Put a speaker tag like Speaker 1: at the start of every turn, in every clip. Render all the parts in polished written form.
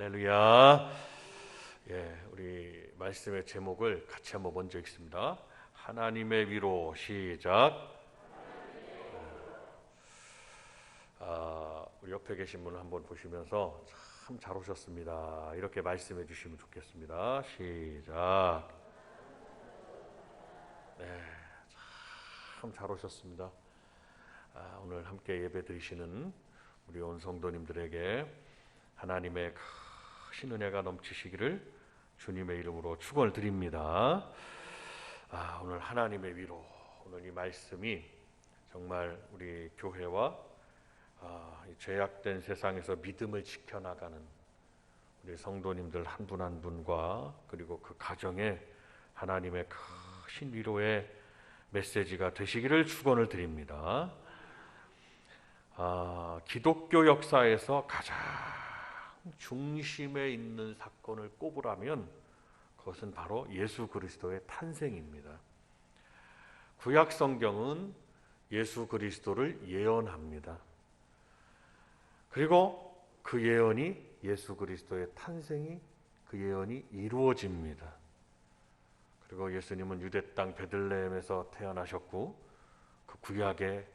Speaker 1: 할렐루야. 우리 말씀의 제목을 같이 한번 먼저 읽습니다. 하나님의 위로. 시작. 우리 옆에 계신 분을 한번 보시면서 참 잘 오셨습니다, 이렇게 말씀해 주시면 좋겠습니다. 시작. 참 잘 오셨습니다. 오늘 함께 예배 드리시는 우리 온 성도님들에게 하나님의 크신 은혜가 넘치시기를 주님의 이름으로 축원을 드립니다. 오늘 하나님의 위로, 오늘 이 말씀이 정말 우리 교회와 이 죄악된 세상에서 믿음을 지켜나가는 우리 성도님들 한 분 한 분과 그리고 그 가정에 하나님의 크신 위로의 메시지가 되시기를 축원을 드립니다. 기독교 역사에서 가장 중심에 있는 사건을 꼽으라면 그것은 바로 예수 그리스도의 탄생입니다. 구약 성경은 예수 그리스도를 예언합니다. 그리고 그 예언이, 예수 그리스도의 탄생이, 그 예언이 이루어집니다. 그리고 예수님은 유대 땅 베들레헴에서 태어나셨고 그 구약의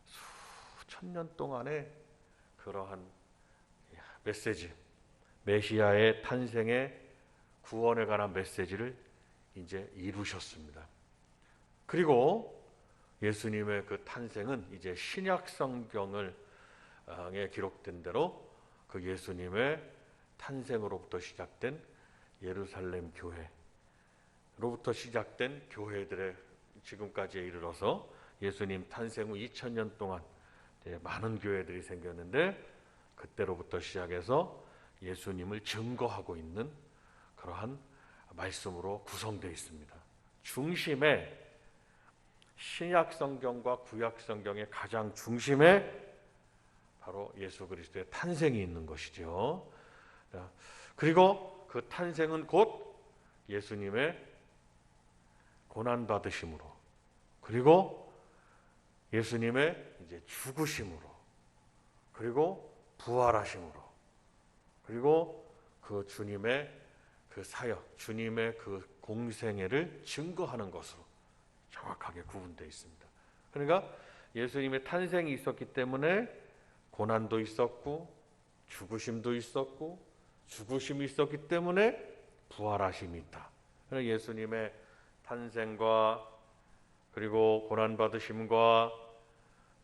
Speaker 1: 수천 년 동안의 그러한 메시지, 메시아의 탄생의 구원에 관한 메시지를 이제 이루셨습니다. 그리고 예수님의 그 탄생은 이제 신약 성경에 기록된 대로 그 예수님의 탄생으로부터 시작된 예루살렘 교회로부터 시작된 교회들의 지금까지에 이르러서 예수님 탄생 후 2000년 동안 많은 교회들이 생겼는데 그때로부터 시작해서 예수님을 증거하고 있는 그러한 말씀으로 구성되어 있습니다. 중심에, 신약 성경과 구약 성경의 가장 중심에 바로 예수 그리스도의 탄생이 있는 것이죠. 그리고 그 탄생은 곧 예수님의 고난받으심으로, 그리고 예수님의 이제 죽으심으로, 그리고 부활하심으로, 그리고 그 주님의 그 사역, 주님의 그 공생애를 증거하는 것으로 정확하게 구분되어 있습니다. 그러니까 예수님의 탄생이 있었기 때문에 고난도 있었고 죽으심도 있었고, 죽으심이 있었기 때문에 부활하심이 있다. 그러니까 예수님의 탄생과 그리고 고난받으심과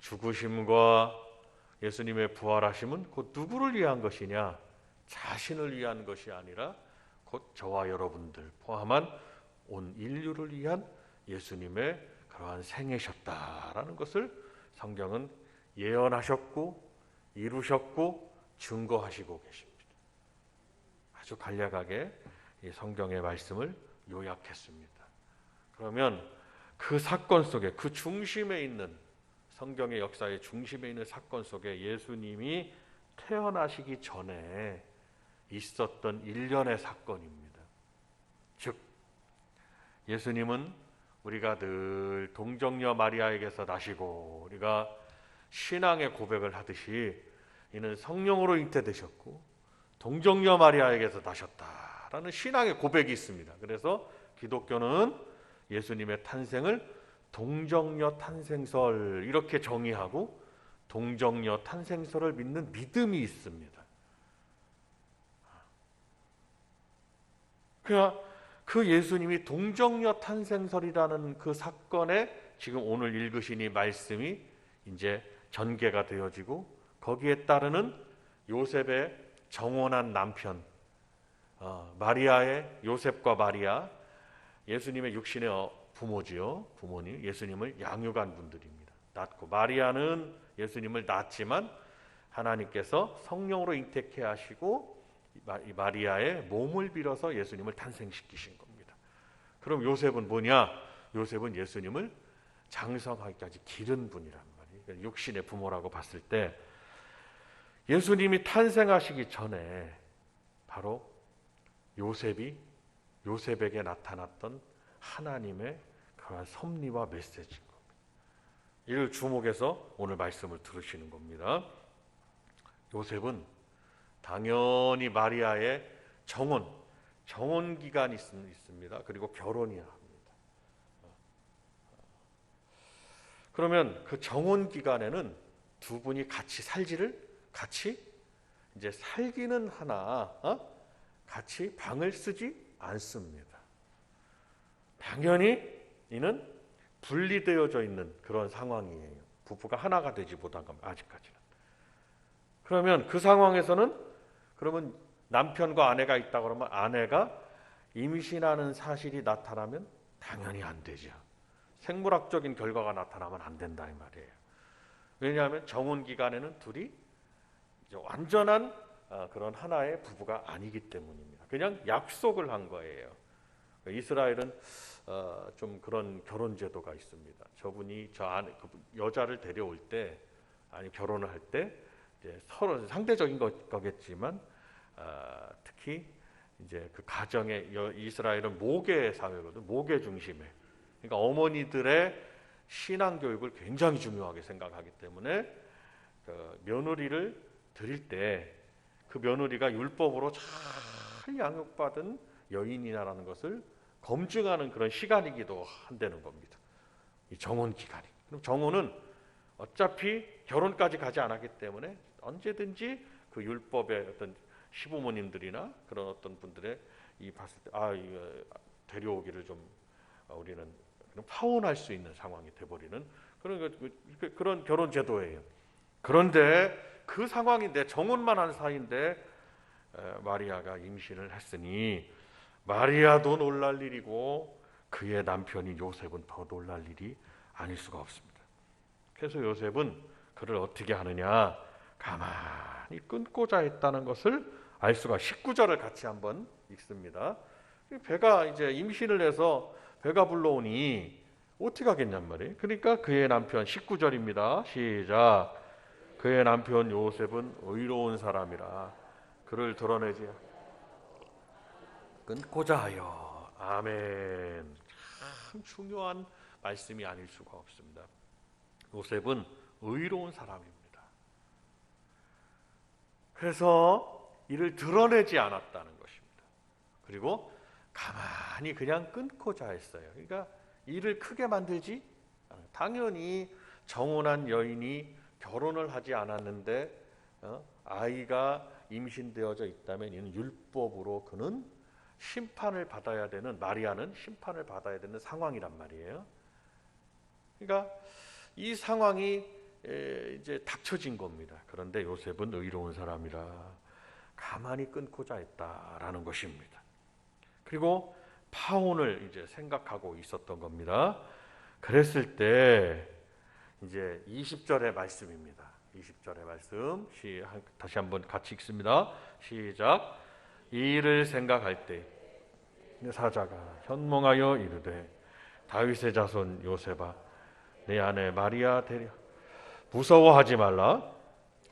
Speaker 1: 죽으심과 예수님의 부활하심은 곧 누구를 위한 것이냐? 자신을 위한 것이 아니라 곧 저와 여러분들 포함한 온 인류를 위한 예수님의 그러한 생애셨다라는 것을 성경은 예언하셨고 이루셨고 증거하시고 계십니다. 아주 간략하게 이 성경의 말씀을 요약했습니다. 그러면 그 사건 속에, 그 중심에 있는, 성경의 역사의 중심에 있는 사건 속에 예수님이 태어나시기 전에 있었던 일련의 사건입니다. 즉, 예수님은 우리가 늘 동정녀 마리아에게서 나시고, 우리가 신앙의 고백을 하듯이 이는 성령으로 잉태되셨고 동정녀 마리아에게서 나셨다라는 신앙의 고백이 있습니다. 그래서 기독교는 예수님의 탄생을 동정녀 탄생설 이렇게 정의하고 동정녀 탄생설을 믿는 믿음이 있습니다. 그러니까 그 예수님이 동정녀 탄생설이라는 그 사건에 지금 오늘 읽으신 이 말씀이 이제 전개가 되어지고 거기에 따르는 요셉의 정혼한 남편 마리아의, 요셉과 마리아, 예수님의 육신의 부모지요. 부모님, 예수님을 양육한 분들입니다. 낳고, 마리아는 예수님을 낳았지만 하나님께서 성령으로 잉태케 하시고 마리아의 몸을 빌어서 예수님을 탄생시키신 겁니다. 그럼 요셉은 뭐냐? 요셉은 예수님을 장성하기까지 기른 분이란 말이에요. 육신의 부모라고 봤을 때 예수님이 탄생하시기 전에 바로 요셉에게 나타났던 하나님의 그런 섭리와 메시지인 겁니다. 이를 주목해서 오늘 말씀을 들으시는 겁니다. 요셉은 당연히 마리아의 정혼 기간이 있습니다. 그리고 결혼이야 합니다. 그러면 그 정혼 기간에는 두 분이 같이 이제 살기는 하나 같이 방을 쓰지 않습니다. 당연히 이는 분리되어져 있는 그런 상황이에요. 부부가 하나가 되지 못한 겁니다. 아직까지는. 그러면 그 상황에서는 그러면 남편과 아내가 있다 그러면 아내가 임신하는 사실이 나타나면 당연히 안 되죠. 생물학적인 결과가 나타나면 안 된다 이 말이에요. 왜냐하면 정혼 기간에는 둘이 이제 완전한 그런 하나의 부부가 아니기 때문입니다. 그냥 약속을 한 거예요. 이스라엘은 좀 그런 결혼 제도가 있습니다. 저분이 그 여자를 데려올 때 아니 결혼을 할 때 서로 상대적인 거겠지만 특히 이제 그 가정의 이스라엘은 모계 사회거든. 모계 중심에. 그러니까 어머니들의 신앙 교육을 굉장히 중요하게 생각하기 때문에 그 며느리를 드릴 때 그 며느리가 율법으로 잘 양육받은 여인이라는 것을 검증하는 그런 시간이기도 한다는 겁니다. 이 정혼 기간이. 그럼 정혼은 어차피 결혼까지 가지 않았기 때문에 언제든지 그 율법의 어떤 시부모님들이나 그런 어떤 분들의 이 봤을 때 이거 데려오기를 좀 우리는 파혼할 수 있는 상황이 돼버리는 그런 결혼 제도예요. 그런데 그 상황인데 정혼만 한 사이인데 마리아가 임신을 했으니 마리아도 놀랄 일이고 그의 남편인 요셉은 더 놀랄 일이 아닐 수가 없습니다. 그래서 요셉은 그를 어떻게 하느냐 가만히 끊고자 했다는 것을 알 수가 19절을 같이 한번 읽습니다. 배가 이제 임신을 해서 배가 불러오니 어떻게 하겠냔 말이에요. 그러니까 그의 남편 19절입니다. 시작. 그의 남편 요셉은 의로운 사람이라 그를 드러내지 끊고자 하여. 아멘. 참 중요한 말씀이 아닐 수가 없습니다. 요셉은 의로운 사람입니다. 그래서 이를 드러내지 않았다는 것입니다. 그리고 가만히 그냥 끊고자 했어요. 그러니까 일을 크게 만들지 당연히 정혼한 여인이 결혼을 하지 않았는데 아이가 임신되어져 있다면 이는 율법으로 그는 심판을 받아야 되는, 마리아는 심판을 받아야 되는 상황이란 말이에요. 그러니까 이 상황이 이제 닥쳐진 겁니다. 그런데 요셉은 의로운 사람이라 가만히 끊고자 했다라는 것입니다. 그리고 파혼을 이제 생각하고 있었던 겁니다. 그랬을 때 이제 20절의 말씀입니다. 20절의 말씀 다시 한번 같이 읽습니다. 시작. 이 일을 생각할 때 사자가 현몽하여 이르되 다윗의 자손 요셉아 내 아내 마리아 데려 무서워하지 말라.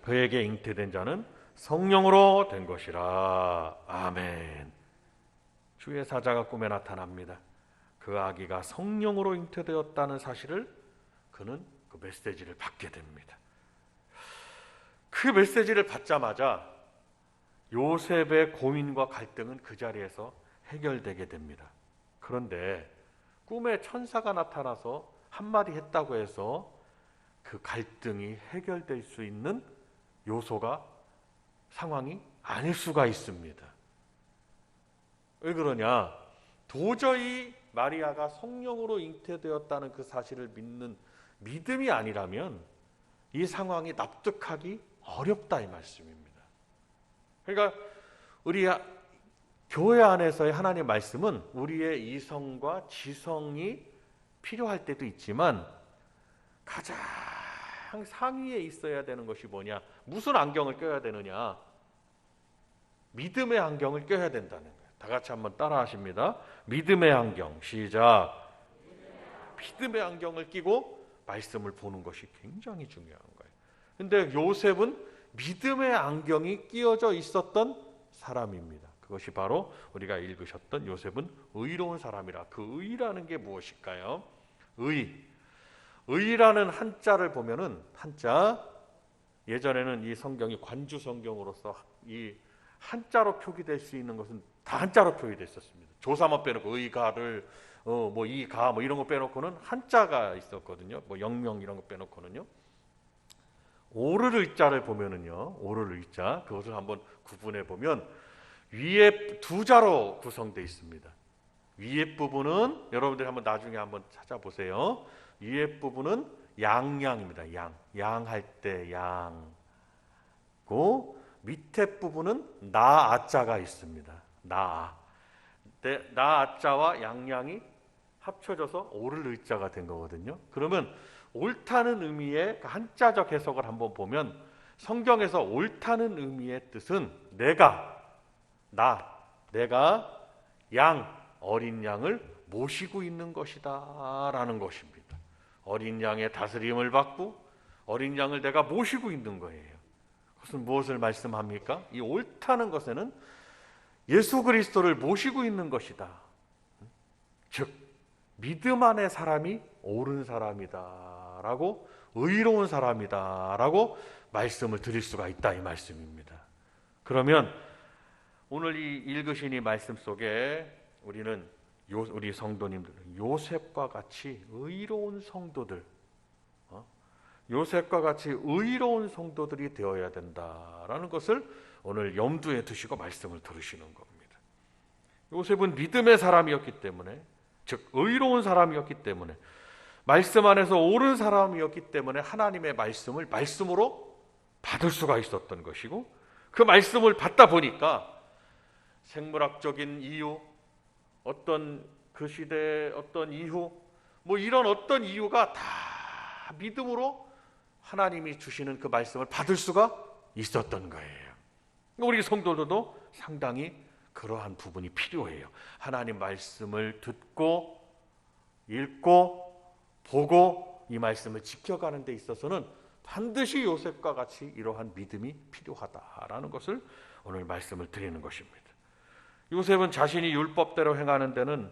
Speaker 1: 그에게 잉태된 자는 성령으로 된 것이라. 아멘. 주의 사자가 꿈에 나타납니다. 그 아기가 성령으로 잉태되었다는 사실을 그는 그 메시지를 받게 됩니다. 그 메시지를 받자마자 요셉의 고민과 갈등은 그 자리에서 해결되게 됩니다. 그런데 꿈에 천사가 나타나서 한마디 했다고 해서 그 갈등이 해결될 수 있는 요소가 상황이 아닐 수가 있습니다. 왜 그러냐? 도저히 마리아가 성령으로 잉태되었다는 그 사실을 믿는 믿음이 아니라면 이 상황이 납득하기 어렵다 이 말씀입니다. 그러니까 우리 교회 안에서의 하나님의 말씀은 우리의 이성과 지성이 필요할 때도 있지만 가장 상위에 있어야 되는 것이 뭐냐? 무슨 안경을 껴야 되느냐? 믿음의 안경을 껴야 된다는 거예요. 다 같이 한번 따라 하십니다. 믿음의 안경. 시작. 믿음의 안경을 끼고 말씀을 보는 것이 굉장히 중요한 거예요. 근데 요셉은 믿음의 안경이 끼어져 있었던 사람입니다. 그것이 바로 우리가 읽으셨던 요셉은 의로운 사람이라. 그 의라는 게 무엇일까요? 의라는 한자를 보면은 한자 예전에는 이 성경이 관주 성경으로서 이 한자로 표기될 수 있는 것은 다 한자로 표기되어 있었습니다. 조사만 빼놓고 의가를 뭐 이가 뭐 이런 거 빼놓고는 한자가 있었거든요. 뭐 영명 이런 거 빼놓고는요. 오를 의자를 보면은요, 오를 의자 그것을 한번 구분해 보면 위에 두 자로 구성되어 있습니다. 위에 부분은 여러분들이 한번 나중에 한번 찾아보세요. 위에 부분은 양양입니다. 양할 때 양고 밑에 부분은 나아자가 있습니다. 나아자와 양양이 합쳐져서 오를 의자가 된 거거든요. 그러면 옳다는 의미의 한자적 해석을 한번 보면 성경에서 옳다는 의미의 뜻은 내가 어린 양을 모시고 있는 것이다 라는 것입니다. 어린 양의 다스림을 받고 어린 양을 내가 모시고 있는 거예요. 그것은 무엇을 말씀합니까? 이 옳다는 것에는 예수 그리스도를 모시고 있는 것이다. 즉 믿음 안의 사람이 옳은 사람이다 라고, 의로운 사람이다 라고 말씀을 드릴 수가 있다 이 말씀입니다. 그러면 오늘 이 읽으신 이 말씀 속에 우리는 우리 성도님들 요셉과 같이 의로운 성도들, 요셉과 같이 의로운 성도들이 되어야 된다라는 것을 오늘 염두에 두시고 말씀을 들으시는 겁니다. 요셉은 믿음의 사람이었기 때문에, 즉 의로운 사람이었기 때문에, 말씀 안에서 옳은 사람이었기 때문에 하나님의 말씀을 말씀으로 받을 수가 있었던 것이고, 그 말씀을 받다 보니까 생물학적인 이유, 어떤 그 시대의 어떤 이유, 뭐 이런 어떤 이유가 다 믿음으로 하나님이 주시는 그 말씀을 받을 수가 있었던 거예요. 우리 성도들도 상당히 그러한 부분이 필요해요. 하나님 말씀을 듣고 읽고 보고 이 말씀을 지켜가는 데 있어서는 반드시 요셉과 같이 이러한 믿음이 필요하다라는 것을 오늘 말씀을 드리는 것입니다. 요셉은 자신이 율법대로 행하는 데는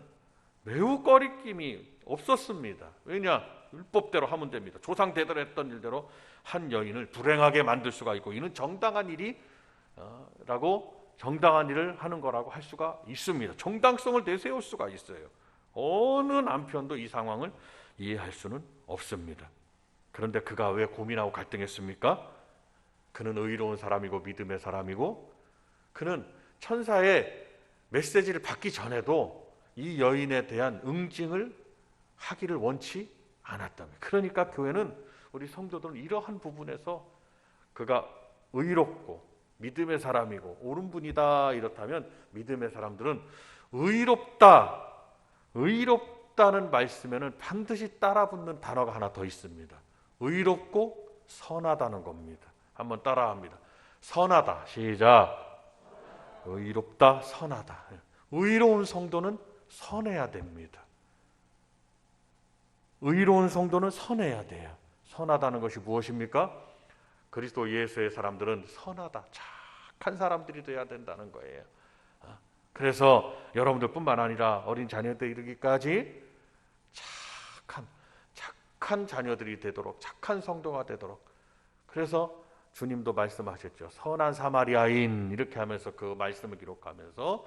Speaker 1: 매우 꺼리낌이 없었습니다. 왜냐? 율법대로 하면 됩니다. 조상 대대로 했던 일대로 한 여인을 불행하게 만들 수가 있고, 이는 정당한 일이라고, 정당한 일을 하는 거라고 할 수가 있습니다. 정당성을 내세울 수가 있어요. 어느 남편도 이 상황을 이해할 수는 없습니다. 그런데 그가 왜 고민하고 갈등했습니까? 그는 의로운 사람이고 믿음의 사람이고, 그는 천사의 메시지를 받기 전에도 이 여인에 대한 응징을 하기를 원치 않았다며. 그러니까 교회는, 우리 성도들은 이러한 부분에서 그가 의롭고 믿음의 사람이고 옳은 분이다 이렇다면, 믿음의 사람들은 의롭다는 말씀에는 반드시 따라붙는 단어가 하나 더 있습니다. 의롭고 선하다는 겁니다. 한번 따라합니다. 선하다. 시작. 의롭다, 선하다. 의로운 성도는 선해야 됩니다. 의로운 성도는 선해야 돼요. 선하다는 것이 무엇입니까? 그리스도 예수의 사람들은 선하다, 착한 사람들이 되어야 된다는 거예요. 그래서 여러분들뿐만 아니라 어린 자녀들 이르기까지 착한 자녀들이 되도록, 착한 성도가 되도록. 그래서 주님도 말씀하셨죠. 선한 사마리아인, 이렇게 하면서 그 말씀을 기록하면서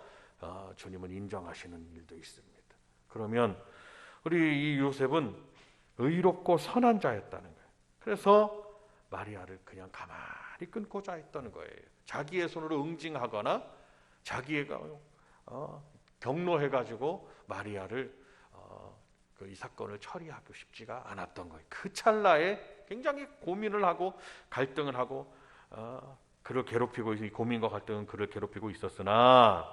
Speaker 1: 주님은 인정하시는 일도 있습니다. 그러면 우리 이 요셉은 의롭고 선한 자였다는 거예요. 그래서 마리아를 그냥 가만히 끊고자 했던 거예요. 자기의 손으로 응징하거나 자기가 경로해가지고 마리아를 이 사건을 처리하고 싶지가 않았던 거예요. 그 찰나에 굉장히 고민을 하고 갈등을 하고 그를 괴롭히고, 이 고민과 갈등은 그를 괴롭히고 있었으나,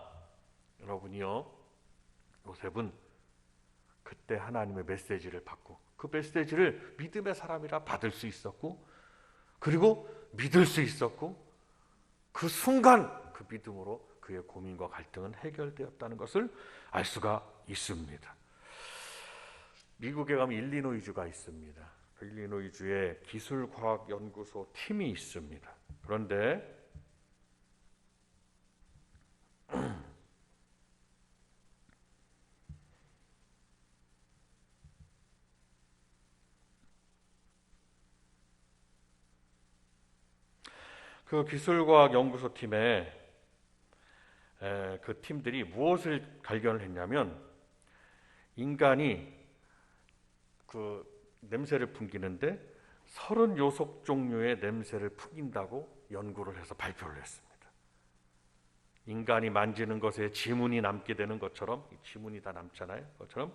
Speaker 1: 여러분이요, 요셉은 그때 하나님의 메시지를 받고 그 메시지를 믿음의 사람이라 받을 수 있었고, 그리고 믿을 수 있었고, 그 순간 그 믿음으로 그의 고민과 갈등은 해결되었다는 것을 알 수가 있습니다. 미국에 가면 일리노이주가 있습니다. 그 일리노이주에 기술과학연구소 팀이 있습니다. 그런데 그 기술과학연구소 팀에 그 팀들이 무엇을 발견을 했냐면 인간이 그 냄새를 풍기는데 30요속 종류의 냄새를 풍긴다고 연구를 해서 발표를 했습니다. 인간이 만지는 것에 지문이 남게 되는 것처럼, 지문이 다 남잖아요. 그것처럼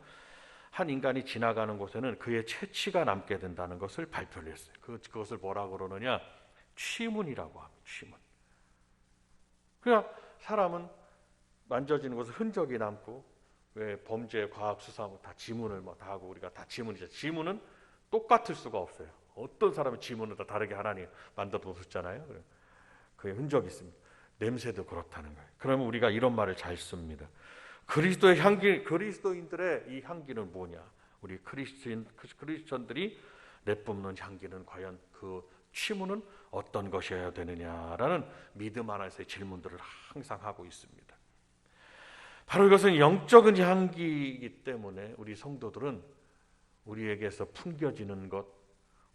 Speaker 1: 한 인간이 지나가는 곳에는 그의 체취가 남게 된다는 것을 발표를 했어요. 그것을 뭐라고 그러느냐? 취문이라고 합니다. 취문. 그러니까 사람은 만져지는 곳에 흔적이 남고, 왜 범죄, 과학, 수사 다 지문을 다 하고 우리가 다 지문이죠. 지문은 똑같을 수가 없어요. 어떤 사람의 지문은 다 다르게 하나님 만들어 놓으셨잖아요. 그의 흔적이 있습니다. 냄새도 그렇다는 거예요. 그러면 우리가 이런 말을 잘 씁니다. 그리스도의 향기, 그리스도인들의 이 향기는 뭐냐? 우리 크리스천들이 내뿜는 향기는 과연 그 취문은 어떤 것이어야 되느냐라는 믿음 안에서의 질문들을 항상 하고 있습니다. 바로 이것은 영적인 향기이기 때문에 우리 성도들은 우리에게서 풍겨지는 것,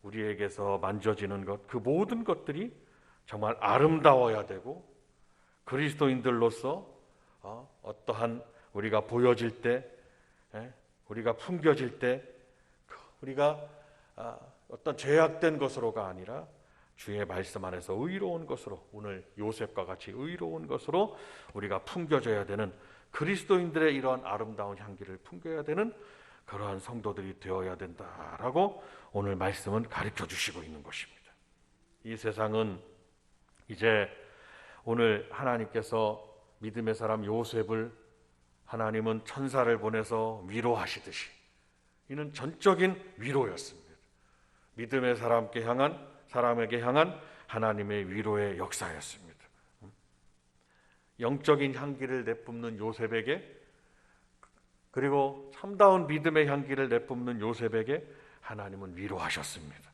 Speaker 1: 우리에게서 만져지는 것, 그 모든 것들이 정말 아름다워야 되고, 그리스도인들로서 어떠한 우리가 보여질 때, 우리가 풍겨질 때, 우리가 어떤 죄악된 것으로가 아니라 주의 말씀 안에서 의로운 것으로, 오늘 요셉과 같이 의로운 것으로 우리가 풍겨져야 되는, 그리스도인들의 이러한 아름다운 향기를 풍겨야 되는 그러한 성도들이 되어야 된다라고 오늘 말씀은 가르쳐 주시고 있는 것입니다. 이 세상은 이제 오늘 하나님께서 믿음의 사람 요셉을 하나님은 천사를 보내서 위로하시듯이, 이는 전적인 위로였습니다. 믿음의 사람에게 향한 하나님의 위로의 역사였습니다. 영적인 향기를 내뿜는 요셉에게, 그리고 참다운 믿음의 향기를 내뿜는 요셉에게 하나님은 위로하셨습니다.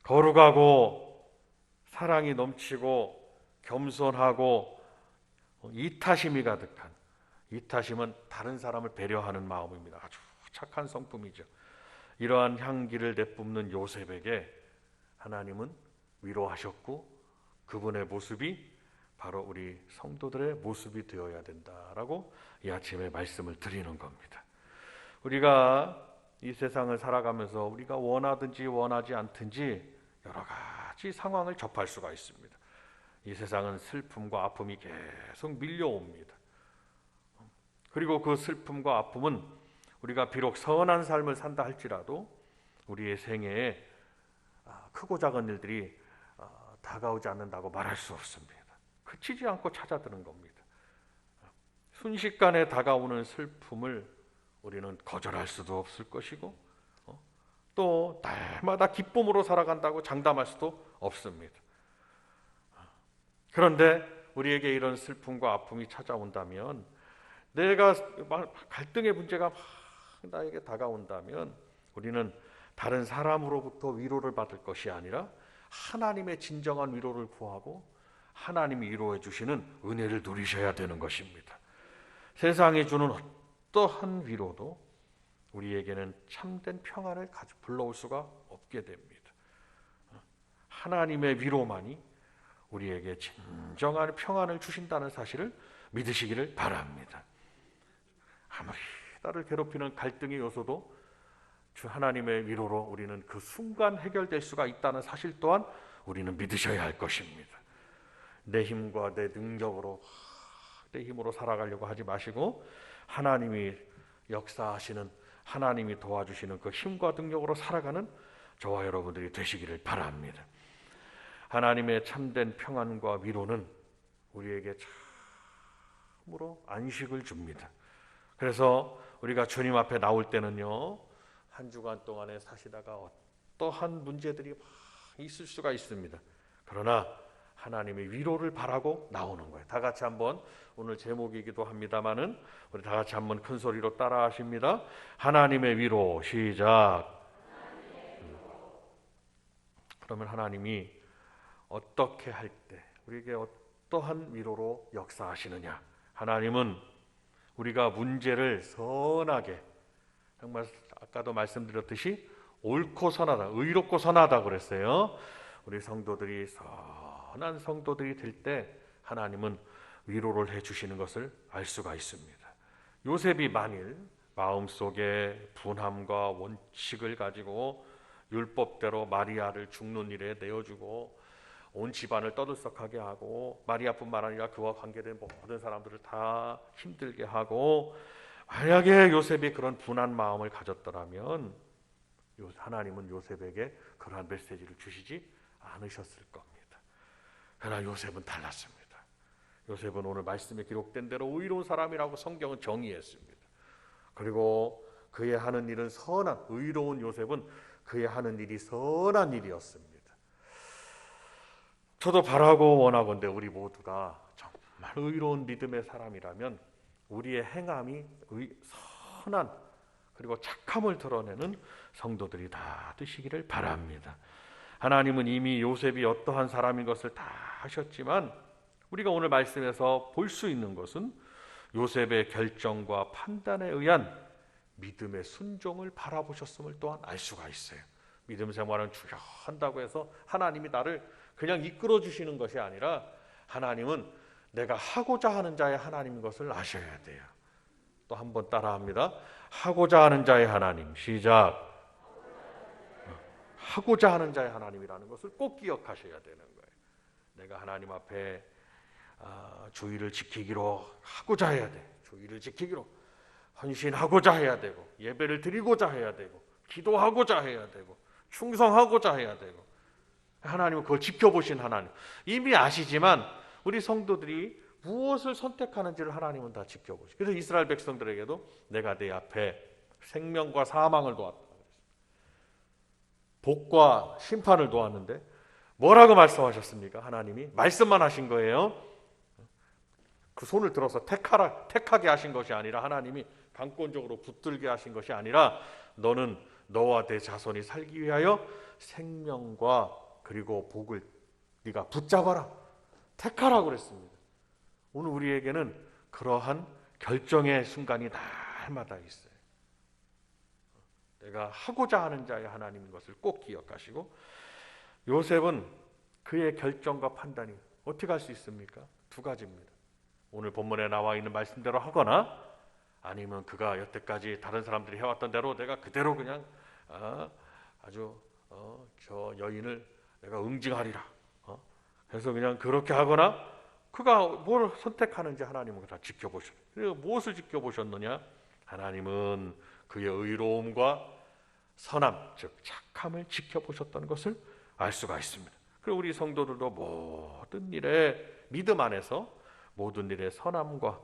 Speaker 1: 거룩하고 사랑이 넘치고 겸손하고 이타심이 가득한, 이타심은 다른 사람을 배려하는 마음입니다. 아주 착한 성품이죠. 이러한 향기를 내뿜는 요셉에게 하나님은 위로하셨고, 그분의 모습이 바로 우리 성도들의 모습이 되어야 된다라고 이 아침에 말씀을 드리는 겁니다. 우리가 이 세상을 살아가면서 우리가 원하든지 원하지 않든지 여러 가지 상황을 접할 수가 있습니다. 이 세상은 슬픔과 아픔이 계속 밀려옵니다. 그리고 그 슬픔과 아픔은 우리가 비록 선한 삶을 산다 할지라도 우리의 생애에 크고 작은 일들이 다가오지 않는다고 말할 수 없습니다. 그치지 않고 찾아드는 겁니다. 순식간에 다가오는 슬픔을 우리는 거절할 수도 없을 것이고, 또 날마다 기쁨으로 살아간다고 장담할 수도 없습니다. 그런데 우리에게 이런 슬픔과 아픔이 찾아온다면, 내가 갈등의 문제가 막 나에게 다가온다면 우리는 다른 사람으로부터 위로를 받을 것이 아니라 하나님의 진정한 위로를 구하고 하나님이 위로해 주시는 은혜를 누리셔야 되는 것입니다. 세상이 주는 어떠한 위로도 우리에게는 참된 평안을 불러올 수가 없게 됩니다. 하나님의 위로만이 우리에게 진정한 평안을 주신다는 사실을 믿으시기를 바랍니다. 아무리 나를 괴롭히는 갈등의 요소도 주 하나님의 위로로 우리는 그 순간 해결될 수가 있다는 사실 또한 우리는 믿으셔야 할 것입니다. 내 힘과 내 능력으로, 내 힘으로 살아가려고 하지 마시고 하나님이 역사하시는, 하나님이 도와주시는 그 힘과 능력으로 살아가는 저와 여러분들이 되시기를 바랍니다. 하나님의 참된 평안과 위로는 우리에게 참으로 안식을 줍니다. 그래서 우리가 주님 앞에 나올 때는요, 한 주간 동안에 사시다가 어떠한 문제들이 막 있을 수가 있습니다. 그러나 하나님의 위로를 바라고 나오는 거예요. 다 같이 한번, 오늘 제목이기도 합니다마는 우리 다 같이 한번 큰 소리로 따라 하십니다. 하나님의 위로. 시작. 그러면 하나님이 어떻게 할 때 우리에게 어떠한 위로로 역사하시느냐? 하나님은 우리가 문제를 선하게, 정말 아까도 말씀드렸듯이 옳고 선하다, 의롭고 선하다 그랬어요. 우리 성도들이 선한 성도들이 될 때 하나님은 위로를 해주시는 것을 알 수가 있습니다. 요셉이 만일 마음속에 분함과 원칙을 가지고 율법대로 마리아를 죽는 일에 내어주고 온 집안을 떠들썩하게 하고 마리아뿐만 아니라 그와 관계된 모든 사람들을 다 힘들게 하고, 만약에 요셉이 그런 분한 마음을 가졌더라면 하나님은 요셉에게 그러한 메시지를 주시지 않으셨을 겁니다. 그러나 요셉은 달랐습니다. 요셉은 오늘 말씀에 기록된 대로 의로운 사람이라고 성경은 정의했습니다. 그리고 그의 하는 일은 선한, 의로운 요셉은 그의 하는 일이 선한 일이었습니다. 저도 바라고 원하건대 우리 모두가 정말 의로운 믿음의 사람이라면 우리의 행함이 선한 그리고 착함을 드러내는 성도들이 다 되시기를 바랍니다. 하나님은 이미 요셉이 어떠한 사람인 것을 다 하셨지만 우리가 오늘 말씀에서 볼 수 있는 것은 요셉의 결정과 판단에 의한 믿음의 순종을 바라보셨음을 또한 알 수가 있어요. 믿음 생활은 주여 한다고 해서 하나님이 나를 그냥 이끌어 주시는 것이 아니라 하나님은 내가 하고자 하는 자의 하나님인 것을 아셔야 돼요. 또 한 번 따라합니다. 하고자 하는 자의 하나님. 시작. 하고자 하는 자의 하나님이라는 것을 꼭 기억하셔야 되는 거예요. 내가 하나님 앞에 주의를 지키기로 하고자 해야 돼. 주의를 지키기로 헌신하고자 해야 되고, 예배를 드리고자 해야 되고, 기도하고자 해야 되고, 충성하고자 해야 되고, 하나님은 그걸 지켜보신 하나님. 이미 아시지만 우리 성도들이 무엇을 선택하는지를 하나님은 다 지켜보시고, 그래서 이스라엘 백성들에게도 내가 내 앞에 생명과 사망을 놓았다, 복과 심판을 놓았는데 뭐라고 말씀하셨습니까? 하나님이 말씀만 하신 거예요. 그 손을 들어서 택하게 하신 것이 아니라, 하나님이 강권적으로 붙들게 하신 것이 아니라, 너는 너와 내 자손이 살기 위하여 생명과 그리고 복을 네가 붙잡아라, 택하라고 그랬습니다. 오늘 우리에게는 그러한 결정의 순간이 날마다 있어요. 내가 하고자 하는 자의 하나님인 것을 꼭 기억하시고, 요셉은 그의 결정과 판단이 어떻게 할 수 있습니까? 두 가지입니다. 오늘 본문에 나와 있는 말씀대로 하거나, 아니면 그가 여태까지 다른 사람들이 해왔던 대로 내가 그대로 그냥 저 여인을 내가 응징하리라, 그래서 그냥 그렇게 하거나, 그가 뭘 선택하는지 하나님은 다 지켜보셨어요. 그리고 무엇을 지켜보셨느냐? 하나님은 그의 의로움과 선함, 즉 착함을 지켜보셨다는 것을 알 수가 있습니다. 그리고 우리 성도들도 모든 일에 믿음 안에서 모든 일에 선함과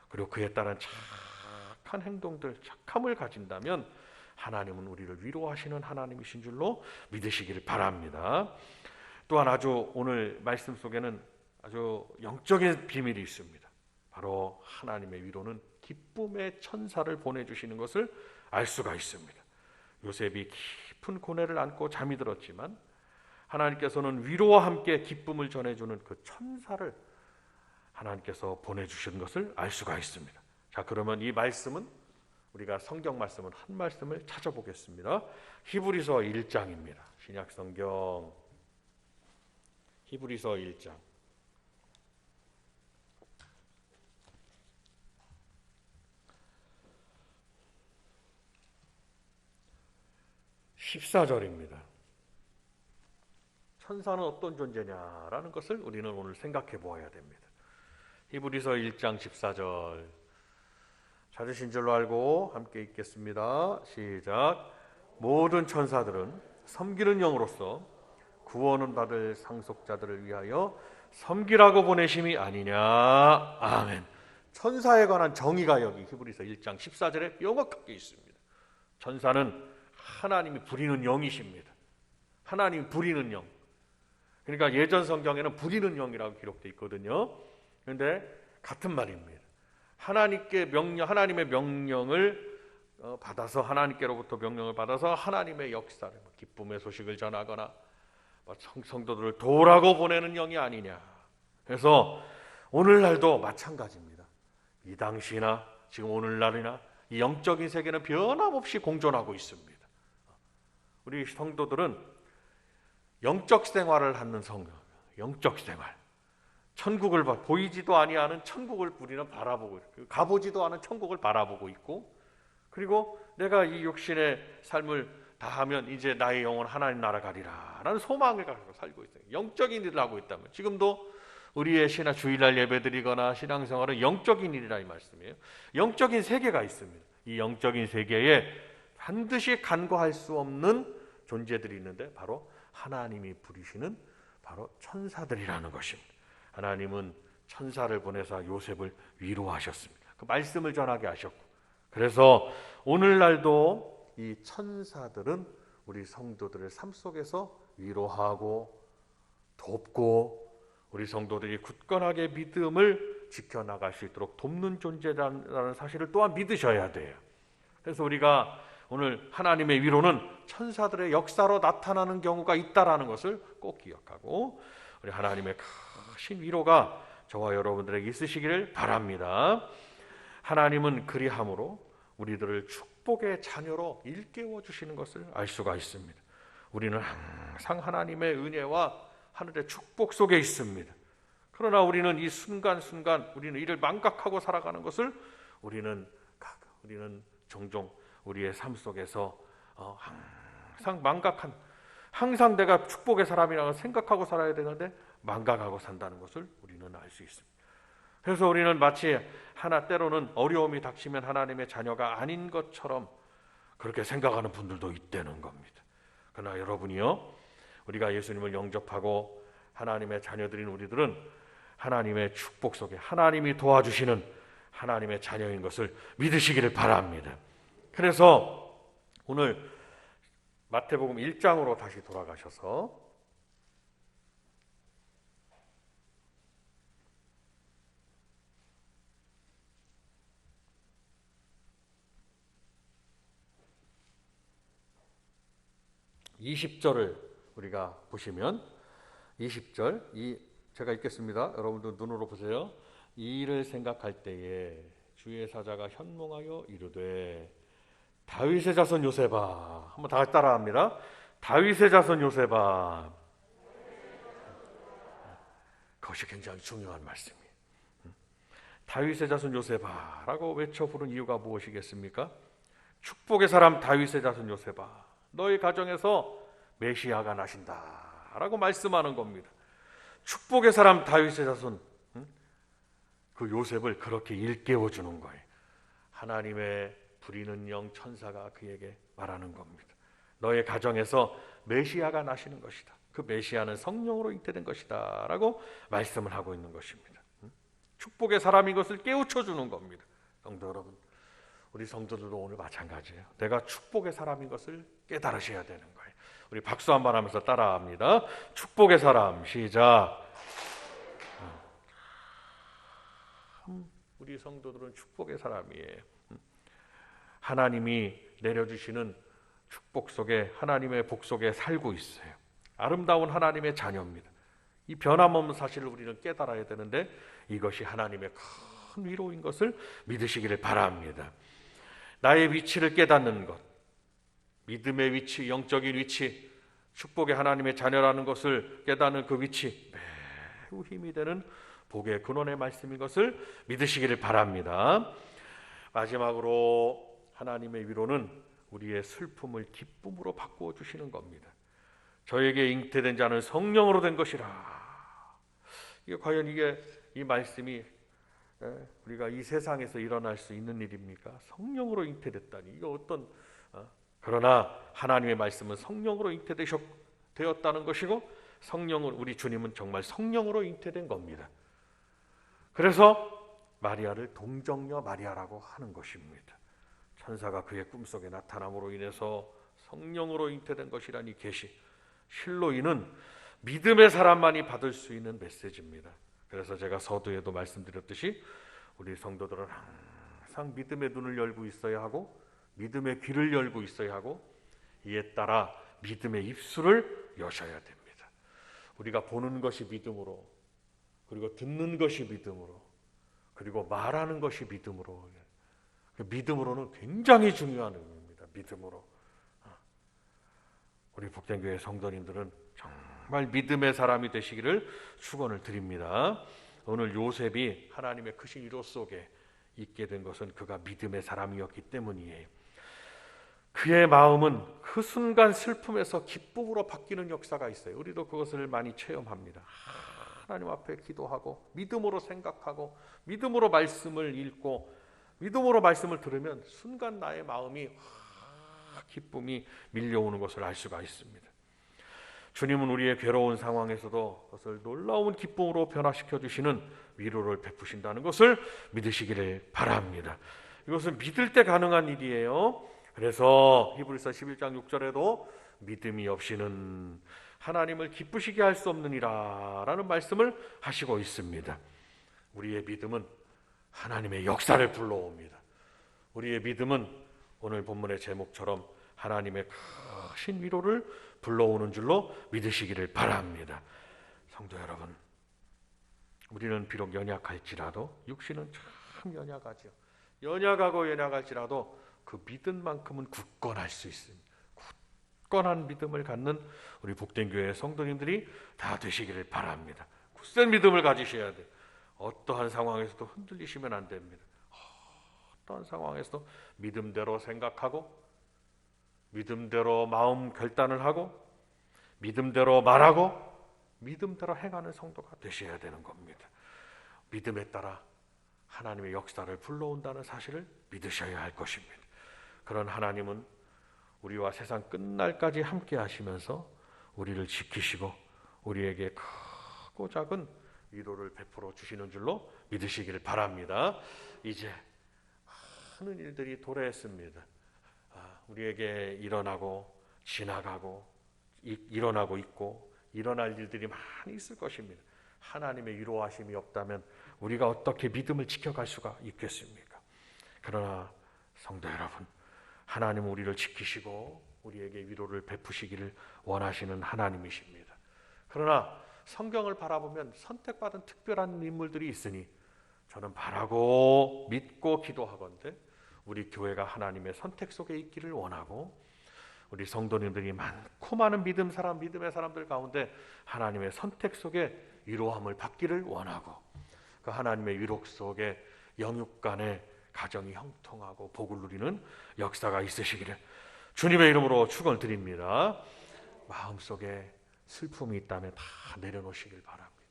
Speaker 1: 그리고 그에 따른 착한 행동들, 착함을 가진다면 하나님은 우리를 위로하시는 하나님이신 줄로 믿으시기를 바랍니다. 또한 아주 오늘 말씀 속에는 아주 영적인 비밀이 있습니다. 바로 하나님의 위로는 기쁨의 천사를 보내주시는 것을 알 수가 있습니다. 요셉이 깊은 고뇌를 안고 잠이 들었지만 하나님께서는 위로와 함께 기쁨을 전해주는 그 천사를 하나님께서 보내주신 것을 알 수가 있습니다. 자, 그러면 이 말씀은, 우리가 성경 말씀은 한 말씀을 찾아보겠습니다. 히브리서 1장입니다. 신약 성경 히브리서 1장 14절입니다. 천사는 어떤 존재냐라는 것을 우리는 오늘 생각해 보아야 됩니다. 히브리서 1장 14절 찾으신 줄로 알고 함께 읽겠습니다. 시작. 모든 천사들은 섬기는 영으로서 구원은 받을 상속자들을 위하여 섬기라고 보내심이 아니냐. 아멘. 천사에 관한 정의가 여기 히브리서 1장 14절에 명확하게 있습니다. 천사는 하나님이 부리는 영이십니다. 하나님이 부리는 영. 그러니까 예전 성경에는 부리는 영이라고 기록되어 있거든요. 그런데 같은 말입니다. 하나님의 명령을 받아서, 하나님께로부터 명령을 받아서 하나님의 역사를, 기쁨의 소식을 전하거나 성도들을 도우라고 보내는 영이 아니냐. 그래서 오늘날도 마찬가지입니다. 이 당시나 지금 오늘날이나 이 영적인 세계는 변함없이 공존하고 있습니다. 우리 성도들은 영적 생활을 하는 영적 생활, 천국을 보이지도 아니하는 천국을 우리는 바라보고 있고, 가보지도 않은 천국을 바라보고 있고, 그리고 내가 이 육신의 삶을 다하면 이제 나의 영혼 하나님 나라 가리라 라는 소망을 가지고 살고 있어요. 영적인 일을 하고 있다면, 지금도 우리의 주일날 예배드리거나 신앙생활은 영적인 일이라 이 말씀이에요. 영적인 세계가 있습니다. 이 영적인 세계에 반드시 간과할 수 없는 존재들이 있는데, 바로 하나님이 부리시는 바로 천사들이라는 것입니다. 하나님은 천사를 보내사 요셉을 위로하셨습니다. 그 말씀을 전하게 하셨고, 그래서 오늘날도 이 천사들은 우리 성도들의 삶 속에서 위로하고 돕고, 우리 성도들이 굳건하게 믿음을 지켜나갈 수 있도록 돕는 존재라는 사실을 또한 믿으셔야 돼요. 그래서 우리가 오늘 하나님의 위로는 천사들의 역사로 나타나는 경우가 있다라는 것을 꼭 기억하고, 우리 하나님의 크신 위로가 저와 여러분들에게 있으시기를 바랍니다. 하나님은 그리함으로 우리들을 축복의 자녀로 일깨워 주시는 것을 알 수가 있습니다. 우리는 항상 하나님의 은혜와 하늘의 축복 속에 있습니다. 그러나 우리는 이 순간순간 우리는 이를 망각하고 살아가는 것을 우리는 종종 우리의 삶 속에서 항상 내가 축복의 사람이라고 생각하고 살아야 되는데 망각하고 산다는 것을 우리는 알 수 있습니다. 그래서 우리는 마치 때로는 어려움이 닥치면 하나님의 자녀가 아닌 것처럼 그렇게 생각하는 분들도 있다는 겁니다. 그러나 여러분이요, 우리가 예수님을 영접하고 하나님의 자녀들인 우리들은 하나님의 축복 속에 하나님이 도와주시는 하나님의 자녀인 것을 믿으시기를 바랍니다. 그래서 오늘 마태복음 1장으로 다시 돌아가셔서 20절을 우리가 보시면, 20절 제가 읽겠습니다. 여러분도 눈으로 보세요. 이 일을 생각할 때에 주의 사자가 현몽하여 이르되 다윗의 자손 요셉아, 한번 다 같이 따라합니다. 다윗의 자손 요셉아. 그것이 굉장히 중요한 말씀이에요. 다윗의 자손 요셉아 라고 외쳐 부른 이유가 무엇이겠습니까? 축복의 사람 다윗의 자손 요셉아, 너희 가정에서 메시아가 나신다 라고 말씀하는 겁니다. 축복의 사람 다윗의 자손, 그 요셉을 그렇게 일깨워 주는 거예요. 하나님의 부리는 영 천사가 그에게 말하는 겁니다. 너의 가정에서 메시아가 나시는 것이다. 그 메시아는 성령으로 잉태된 것이다 라고 말씀을 하고 있는 것입니다. 축복의 사람인 것을 깨우쳐 주는 겁니다. 성도 여러분, 우리 성도들도 오늘 마찬가지예요. 내가 축복의 사람인 것을 깨달으셔야 되는 거예요. 우리 박수 한번 하면서 따라합니다. 축복의 사람, 시작. 우리 성도들은 축복의 사람이에요. 하나님이 내려주시는 축복 속에, 하나님의 복 속에 살고 있어요. 아름다운 하나님의 자녀입니다. 이 변함없는 사실을 우리는 깨달아야 되는데, 이것이 하나님의 큰 위로인 것을 믿으시기를 바랍니다. 나의 위치를 깨닫는 것, 믿음의 위치, 영적인 위치, 축복의 하나님의 자녀라는 것을 깨닫는 그 위치, 매우 힘이 되는 복의 근원의 말씀인 것을 믿으시기를 바랍니다. 마지막으로 하나님의 위로는 우리의 슬픔을 기쁨으로 바꾸어 주시는 겁니다. 저에게 잉태된 자는 성령으로 된 것이라. 이게 과연 이 말씀이 우리가 이 세상에서 일어날 수 있는 일입니까? 성령으로 잉태됐다니, 이거 어떤 그러나 하나님의 말씀은 성령으로 잉태되었다는 것이고, 성령으로, 우리 주님은 정말 성령으로 잉태된 겁니다. 그래서 마리아를 동정녀 마리아라고 하는 것입니다. 천사가 그의 꿈속에 나타남으로 인해서 성령으로 잉태된 것이라니 계시, 실로 이는 믿음의 사람만이 받을 수 있는 메시지입니다. 그래서 제가 서두에도 말씀드렸듯이 우리 성도들은 항상 믿음의 눈을 열고 있어야 하고, 믿음의 귀를 열고 있어야 하고, 이에 따라 믿음의 입술을 여셔야 됩니다. 우리가 보는 것이 믿음으로, 그리고 듣는 것이 믿음으로, 그리고 말하는 것이 믿음으로, 믿음으로는 굉장히 중요한 의미입니다. 믿음으로. 우리 복된교회 성도님들은 정말 믿음의 사람이 되시기를 축원을 드립니다. 오늘 요셉이 하나님의 크신 위로 속에 있게 된 것은 그가 믿음의 사람이었기 때문이에요. 그의 마음은 그 순간 슬픔에서 기쁨으로 바뀌는 역사가 있어요. 우리도 그것을 많이 체험합니다. 하나님 앞에 기도하고 믿음으로 생각하고 믿음으로 말씀을 읽고 믿음으로 말씀을 들으면 순간 나의 마음이 기쁨이 밀려오는 것을 알 수가 있습니다. 주님은 우리의 괴로운 상황에서도 그것을 놀라운 기쁨으로 변화시켜 주시는 위로를 베푸신다는 것을 믿으시기를 바랍니다. 이것은 믿을 때 가능한 일이에요. 그래서 히브리서 11장 6절에도 믿음이 없이는 하나님을 기쁘시게 할 수 없느니라 라는 말씀을 하시고 있습니다. 우리의 믿음은 하나님의 역사를 불러옵니다. 우리의 믿음은 오늘 본문의 제목처럼 하나님의 크신 위로를 불러오는 줄로 믿으시기를 바랍니다. 성도 여러분, 우리는 비록 연약할지라도 육신은 참 연약하죠. 연약하고 연약할지라도 그 믿음만큼은 굳건할 수 있습니다. 굳건한 믿음을 갖는 우리 복된 교회 성도님들이 다 되시기를 바랍니다. 굳센 믿음을 가지셔야 돼요. 어떠한 상황에서도 흔들리시면 안 됩니다. 어떠한 상황에서도 믿음대로 생각하고 믿음대로 마음 결단을 하고 믿음대로 말하고 믿음대로 행하는 성도가 되셔야 되는 겁니다. 믿음에 따라 하나님의 역사를 불러온다는 사실을 믿으셔야 할 것입니다. 그런 하나님은 우리와 세상 끝날까지 함께 하시면서 우리를 지키시고 우리에게 크고 작은 위로를 베풀어 주시는 줄로 믿으시기를 바랍니다. 이제 많은 일들이 도래했습니다. 우리에게 일어나고 지나가고 일어나고 있고 일어날 일들이 많이 있을 것입니다. 하나님의 위로하심이 없다면 우리가 어떻게 믿음을 지켜갈 수가 있겠습니까? 그러나 성도 여러분, 하나님은 우리를 지키시고 우리에게 위로를 베푸시기를 원하시는 하나님이십니다. 그러나 성경을 바라보면 선택받은 특별한 인물들이 있으니 저는 바라고 믿고 기도하건대 우리 교회가 하나님의 선택 속에 있기를 원하고 우리 성도님들이 많고 많은 믿음의 사람들 가운데 하나님의 선택 속에 위로함을 받기를 원하고 그 하나님의 위로 속에 영육 간의 가정이 형통하고 복을 누리는 역사가 있으시기를 주님의 이름으로 축원드립니다. 마음속에 슬픔이 있다면 다 내려놓으시길 바랍니다.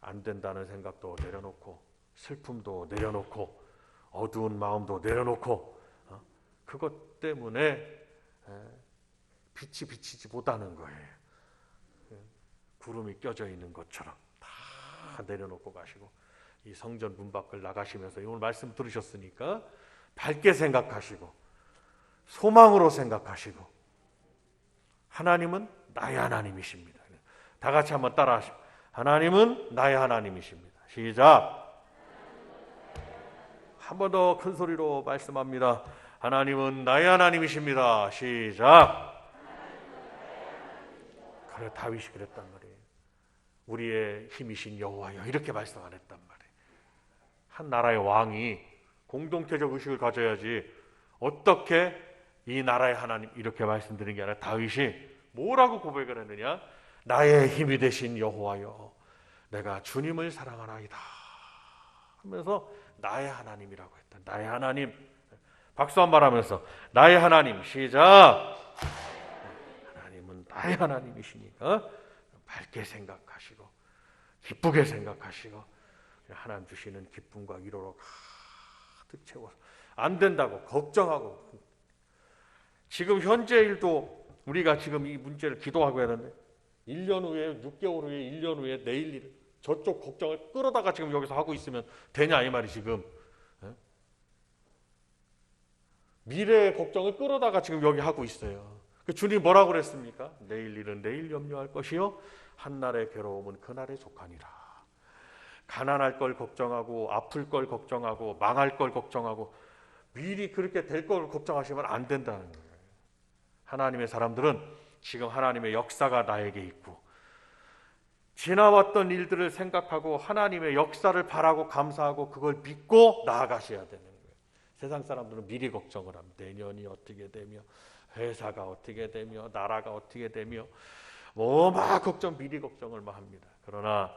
Speaker 1: 안 된다는 생각도 내려놓고 슬픔도 내려놓고 어두운 마음도 내려놓고 그것 때문에 빛이 비치지 못하는 거예요. 구름이 껴져 있는 것처럼 다 내려놓고 가시고 이 성전 문 밖을 나가시면서 오늘 말씀 들으셨으니까 밝게 생각하시고 소망으로 생각하시고 하나님은 나의 하나님이십니다. 다 같이 한번 따라하시죠. 하나님은 나의 하나님이십니다. 시작. 한 번 더 큰 소리로 말씀합니다. 하나님은 나의 하나님이십니다. 시작. 그래, 다윗이 그랬단 말이에요. 우리의 힘이신 여호와여 이렇게 말씀 안 했단 말이에요. 한 나라의 왕이 공동체적 의식을 가져야지 어떻게 이 나라의 하나님 이렇게 말씀드리는 게 아니라 다윗이 뭐라고 고백을 했느냐? 나의 힘이 되신 여호와여 내가 주님을 사랑하나이다 하면서 나의 하나님이라고 했다. 나의 하나님. 박수 한 번 하면서 나의 하나님. 시작. 하나님은 나의 하나님이시니까 밝게 생각하시고 기쁘게 생각하시고 하나님 주시는 기쁨과 위로로 가득 채워서 안 된다고 걱정하고 지금 현재 일도 우리가 지금 이 문제를 기도하고 해야 되는데 1년 후에 6개월 후에 1년 후에 내일 일 저쪽 걱정을 끌어다가 지금 여기서 하고 있으면 되냐 이 말이 지금 미래의 걱정을 끌어다가 지금 여기 하고 있어요. 그 주님 뭐라고 그랬습니까? 내일 일은 내일 염려할 것이요 한날의 괴로움은 그날에 족하니라. 가난할 걸 걱정하고 아플 걸 걱정하고 망할 걸 걱정하고 미리 그렇게 될 걸 걱정하시면 안 된다는 거예요. 하나님의 사람들은 지금 하나님의 역사가 나에게 있고 지나왔던 일들을 생각하고 하나님의 역사를 바라고 감사하고 그걸 믿고 나아가셔야 되는 거예요. 세상 사람들은 미리 걱정을 합니다. 내년이 어떻게 되며 회사가 어떻게 되며 나라가 어떻게 되며 막 걱정 미리 걱정을 막 합니다. 그러나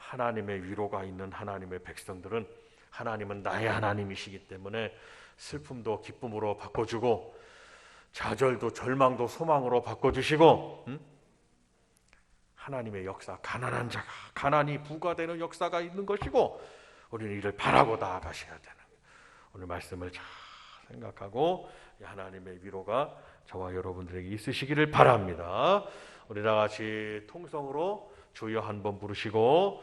Speaker 1: 하나님의 위로가 있는 하나님의 백성들은 하나님은 나의 하나님이시기 때문에 슬픔도 기쁨으로 바꿔주고 좌절도 절망도 소망으로 바꿔주시고 하나님의 역사, 가난한 자가 가난이 부과되는 역사가 있는 것이고 우리는 이를 바라고 나아가셔야 되는 오늘 말씀을 잘 생각하고 하나님의 위로가 저와 여러분들에게 있으시기를 바랍니다. 우리 다 같이 통성으로 주여 한번 부르시고